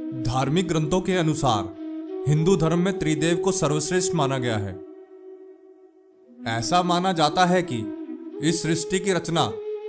धार्मिक ग्रंथों के अनुसार हिंदू धर्म में त्रिदेव को सर्वश्रेष्ठ माना गया है। ऐसा माना जाता है कि इस सृष्टि की रचना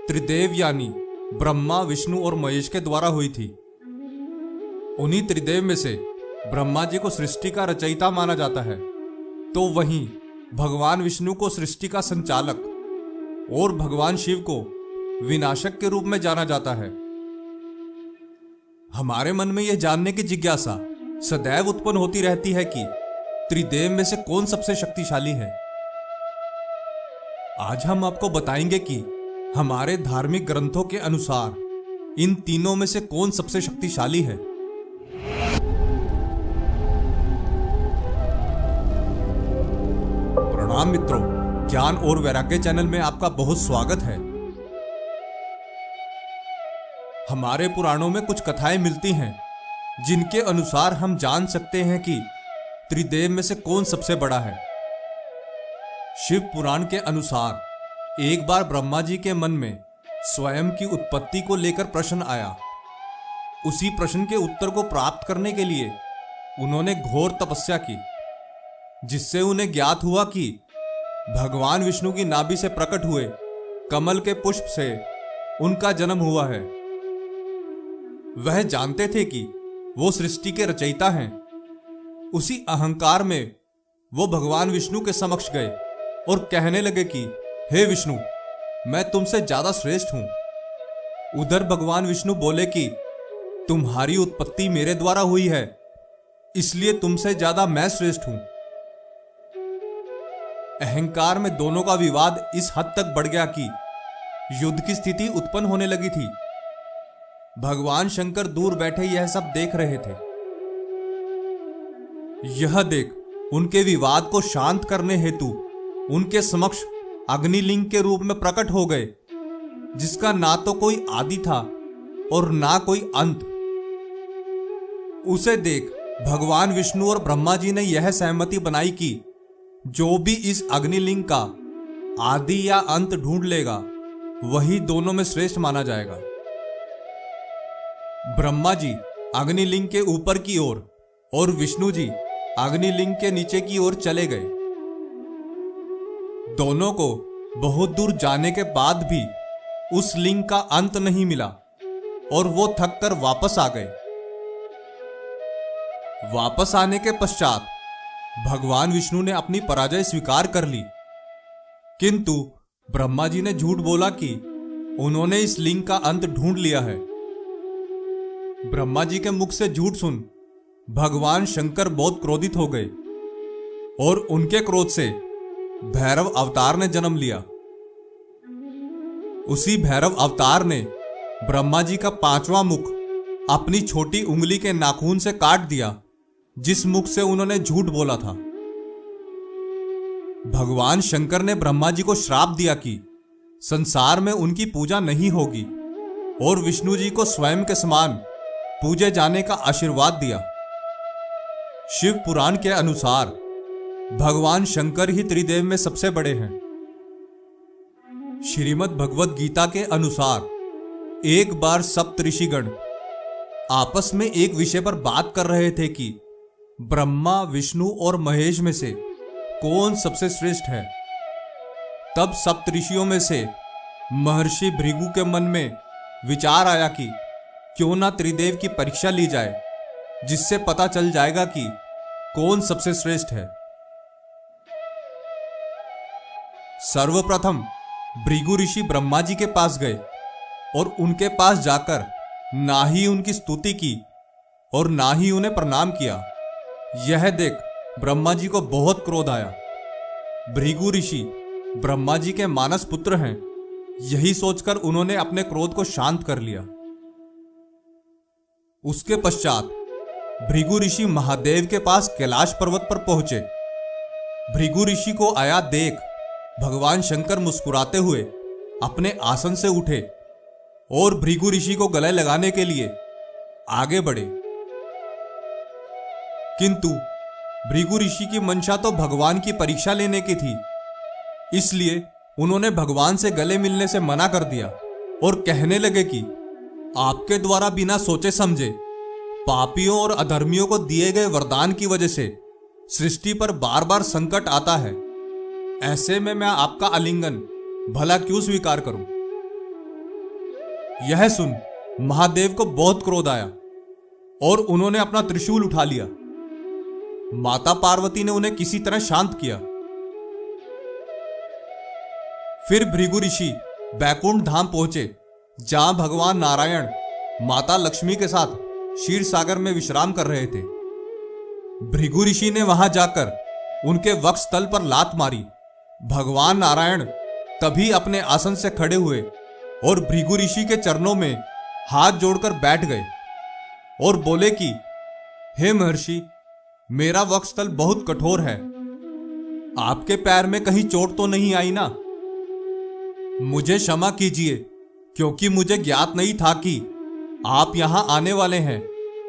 त्रिदेव यानी ब्रह्मा, विष्णु और महेश के द्वारा हुई थी। उन्हीं त्रिदेव में से ब्रह्मा जी को सृष्टि का रचयिता माना जाता है, तो वहीं भगवान विष्णु को सृष्टि का संचालक और भगवान शिव को विनाशक के रूप में जाना जाता है। हमारे मन में यह जानने की जिज्ञासा सदैव उत्पन्न होती रहती है कि त्रिदेव में से कौन सबसे शक्तिशाली है। आज हम आपको बताएंगे कि हमारे धार्मिक ग्रंथों के अनुसार इन तीनों में से कौन सबसे शक्तिशाली है। प्रणाम मित्रों, ज्ञान और वैराग्य चैनल में आपका बहुत स्वागत है। हमारे पुराणों में कुछ कथाएं मिलती हैं जिनके अनुसार हम जान सकते हैं कि त्रिदेव में से कौन सबसे बड़ा है। शिव पुराण के अनुसार एक बार ब्रह्मा जी के मन में स्वयं की उत्पत्ति को लेकर प्रश्न आया। उसी प्रश्न के उत्तर को प्राप्त करने के लिए उन्होंने घोर तपस्या की, जिससे उन्हें ज्ञात हुआ कि भगवान विष्णु की नाभि से प्रकट हुए कमल के पुष्प से उनका जन्म हुआ है। वह जानते थे कि वो सृष्टि के रचयिता हैं। उसी अहंकार में वो भगवान विष्णु के समक्ष गए और कहने लगे कि हे विष्णु, मैं तुमसे ज्यादा श्रेष्ठ हूं। उधर भगवान विष्णु बोले कि तुम्हारी उत्पत्ति मेरे द्वारा हुई है, इसलिए तुमसे ज्यादा मैं श्रेष्ठ हूं। अहंकार में दोनों का विवाद इस हद तक बढ़ गया कि युद्ध की स्थिति उत्पन्न होने लगी थी। भगवान शंकर दूर बैठे यह सब देख रहे थे। यह देख उनके विवाद को शांत करने हेतु उनके समक्ष अग्निलिंग के रूप में प्रकट हो गए, जिसका ना तो कोई आदि था और ना कोई अंत। उसे देख भगवान विष्णु और ब्रह्मा जी ने यह सहमति बनाई कि जो भी इस अग्निलिंग का आदि या अंत ढूंढ लेगा वही दोनों में श्रेष्ठ माना जाएगा। ब्रह्मा जी अग्निलिंग के ऊपर की ओर और विष्णु जी अग्निलिंग के नीचे की ओर चले गए। दोनों को बहुत दूर जाने के बाद भी उस लिंग का अंत नहीं मिला और वो थक कर वापस आ गए। वापस आने के पश्चात भगवान विष्णु ने अपनी पराजय स्वीकार कर ली, किंतु ब्रह्मा जी ने झूठ बोला कि उन्होंने इस लिंग का अंत ढूंढ लिया है। ब्रह्मा जी के मुख से झूठ सुन भगवान शंकर बहुत क्रोधित हो गए और उनके क्रोध से भैरव अवतार ने जन्म लिया। उसी भैरव अवतार ने ब्रह्मा जी का पांचवा मुख अपनी छोटी उंगली के नाखून से काट दिया, जिस मुख से उन्होंने झूठ बोला था। भगवान शंकर ने ब्रह्मा जी को श्राप दिया कि संसार में उनकी पूजा नहीं होगी और विष्णु जी को स्वयं के समान पूजे जाने का आशीर्वाद दिया। शिव पुराण के अनुसार भगवान शंकर ही त्रिदेव में सबसे बड़े हैं। श्रीमद् भगवद गीता के अनुसार एक बार सप्त ऋषिगण आपस में एक विषय पर बात कर रहे थे कि ब्रह्मा, विष्णु और महेश में से कौन सबसे श्रेष्ठ है। तब सप्त ऋषियों में से महर्षि भृगु के मन में विचार आया कि क्यों ना त्रिदेव की परीक्षा ली जाए, जिससे पता चल जाएगा कि कौन सबसे श्रेष्ठ है। सर्वप्रथम भृगु ऋषि ब्रह्मा जी के पास गए और उनके पास जाकर ना ही उनकी स्तुति की और ना ही उन्हें प्रणाम किया। यह देख ब्रह्मा जी को बहुत क्रोध आया। भृगु ऋषि ब्रह्मा जी के मानस पुत्र हैं, यही सोचकर उन्होंने अपने क्रोध को शांत कर लिया। उसके पश्चात भृगु ऋषि महादेव के पास कैलाश पर्वत पर पहुंचे। भृगु ऋषि को आया देख भगवान शंकर मुस्कुराते हुए अपने आसन से उठे और भृगु ऋषि को गले लगाने के लिए आगे बढ़े, किंतु भृगु ऋषि की मंशा तो भगवान की परीक्षा लेने की थी, इसलिए उन्होंने भगवान से गले मिलने से मना कर दिया और कहने लगे कि आपके द्वारा बिना सोचे समझे पापियों और अधर्मियों को दिए गए वरदान की वजह से सृष्टि पर बार बार संकट आता है। ऐसे में मैं आपका आलिंगन भला क्यों स्वीकार करूं? यह सुन महादेव को बहुत क्रोध आया और उन्होंने अपना त्रिशूल उठा लिया। माता पार्वती ने उन्हें किसी तरह शांत किया। फिर भृगु ऋषि बैकुंठ धाम पहुंचे, जहां भगवान नारायण माता लक्ष्मी के साथ क्षीर सागर में विश्राम कर रहे थे। भृगु ऋषि ने वहां जाकर उनके वक्षस्थल पर लात मारी। भगवान नारायण तभी अपने आसन से खड़े हुए और भृगु ऋषि के चरणों में हाथ जोड़कर बैठ गए और बोले कि हे महर्षि, मेरा वक्षस्थल बहुत कठोर है, आपके पैर में कहीं चोट तो नहीं आई ना? मुझे क्षमा कीजिए, क्योंकि मुझे ज्ञात नहीं था कि आप यहां आने वाले हैं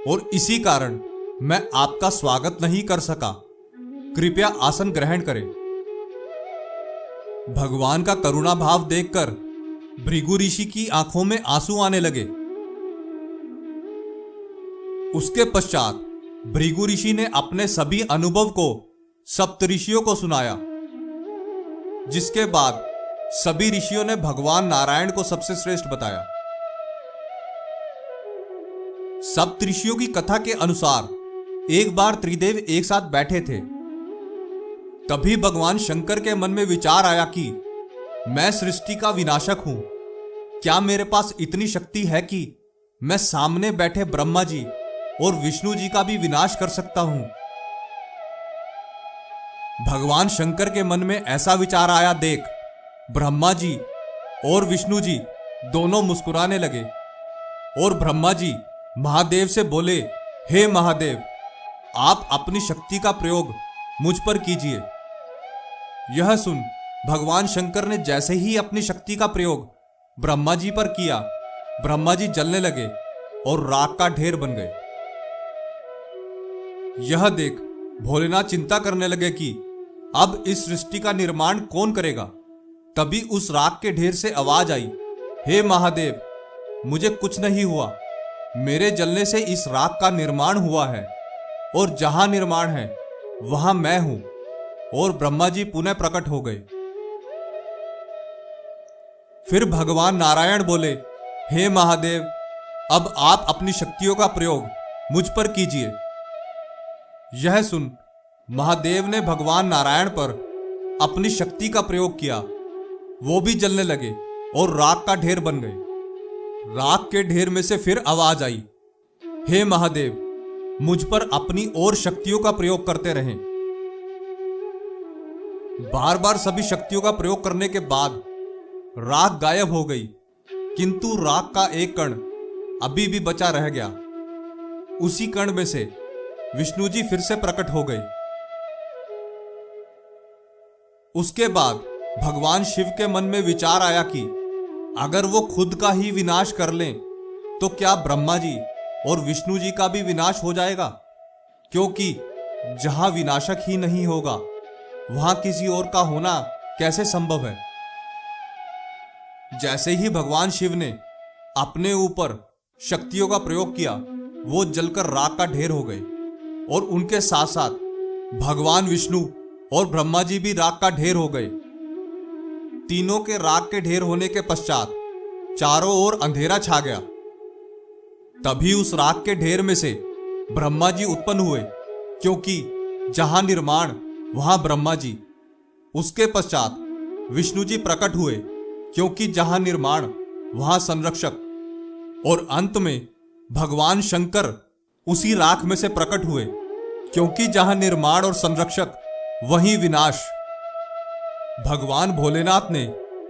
और इसी कारण मैं आपका स्वागत नहीं कर सका। कृपया आसन ग्रहण करें। भगवान का करुणा भाव देखकर भृगु ऋषि की आंखों में आंसू आने लगे। उसके पश्चात भृगु ऋषि ने अपने सभी अनुभव को सप्तऋषियों को सुनाया, जिसके बाद सभी ऋषियों ने भगवान नारायण को सबसे श्रेष्ठ बताया। सप्तऋषियों की कथा के अनुसार एक बार त्रिदेव एक साथ बैठे थे। तभी भगवान शंकर के मन में विचार आया कि मैं सृष्टि का विनाशक हूं। क्या मेरे पास इतनी शक्ति है कि मैं सामने बैठे ब्रह्मा जी और विष्णु जी का भी विनाश कर सकता हूं? भगवान शंकर के मन में ऐसा विचार आया देख ब्रह्मा जी और विष्णु जी दोनों मुस्कुराने लगे और ब्रह्मा जी महादेव से बोले, हे महादेव, आप अपनी शक्ति का प्रयोग मुझ पर कीजिए। यह सुन भगवान शंकर ने जैसे ही अपनी शक्ति का प्रयोग ब्रह्मा जी पर किया, ब्रह्मा जी जलने लगे और राख का ढेर बन गए। यह देख भोलेनाथ चिंता करने लगे कि अब इस सृष्टि का निर्माण कौन करेगा। तभी उस राख के ढेर से आवाज आई, हे महादेव, मुझे कुछ नहीं हुआ, मेरे जलने से इस राख का निर्माण हुआ है और जहां निर्माण है वहां मैं हूं। और ब्रह्मा जी पुनः प्रकट हो गए। फिर भगवान नारायण बोले, हे महादेव, अब आप अपनी शक्तियों का प्रयोग मुझ पर कीजिए। यह सुन महादेव ने भगवान नारायण पर अपनी शक्ति का प्रयोग किया। वो भी जलने लगे और राख का ढेर बन गए। राख के ढेर में से फिर आवाज आई, हे महादेव, मुझ पर अपनी और शक्तियों का प्रयोग करते रहें। बार बार सभी शक्तियों का प्रयोग करने के बाद राख गायब हो गई, किंतु राख का एक कण अभी भी बचा रह गया। उसी कण में से विष्णु जी फिर से प्रकट हो गए। उसके बाद भगवान शिव के मन में विचार आया कि अगर वो खुद का ही विनाश कर लें तो क्या ब्रह्मा जी और विष्णु जी का भी विनाश हो जाएगा? क्योंकि जहां विनाशक ही नहीं होगा वहां किसी और का होना कैसे संभव है? जैसे ही भगवान शिव ने अपने ऊपर शक्तियों का प्रयोग किया, वो जलकर राख का ढेर हो गए और उनके साथ साथ भगवान विष्णु और ब्रह्मा जी भी राख का ढेर हो गए। तीनों के राख के ढेर होने के पश्चात चारों ओर अंधेरा छा गया। तभी उस राख के ढेर में से ब्रह्मा जी उत्पन्न हुए, क्योंकि जहां निर्माण वहां ब्रह्मा जी। उसके पश्चात विष्णु जी प्रकट हुए, क्योंकि जहां निर्माण वहां संरक्षक। और अंत में भगवान शंकर उसी राख में से प्रकट हुए, क्योंकि जहां निर्माण और संरक्षक वहीं विनाश। भगवान भोलेनाथ ने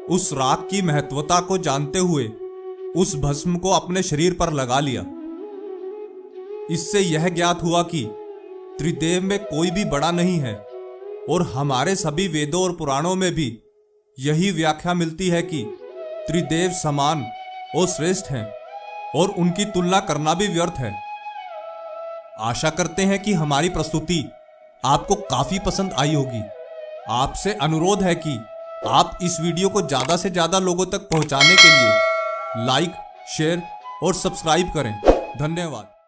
उस राख की महत्वता को जानते हुए उस भस्म को अपने शरीर पर लगा लिया। इससे यह ज्ञात हुआ कि त्रिदेव में कोई भी बड़ा नहीं है, और हमारे सभी वेदों और पुराणों में भी यही व्याख्या मिलती है कि त्रिदेव समान और श्रेष्ठ हैं और उनकी तुलना करना भी व्यर्थ है। आशा करते हैं कि हमारी प्रस्तुति आपको काफी पसंद आई होगी। आपसे अनुरोध है कि आप इस वीडियो को ज्यादा से ज्यादा लोगों तक पहुंचाने के लिए लाइक, शेयर और सब्सक्राइब करें। धन्यवाद।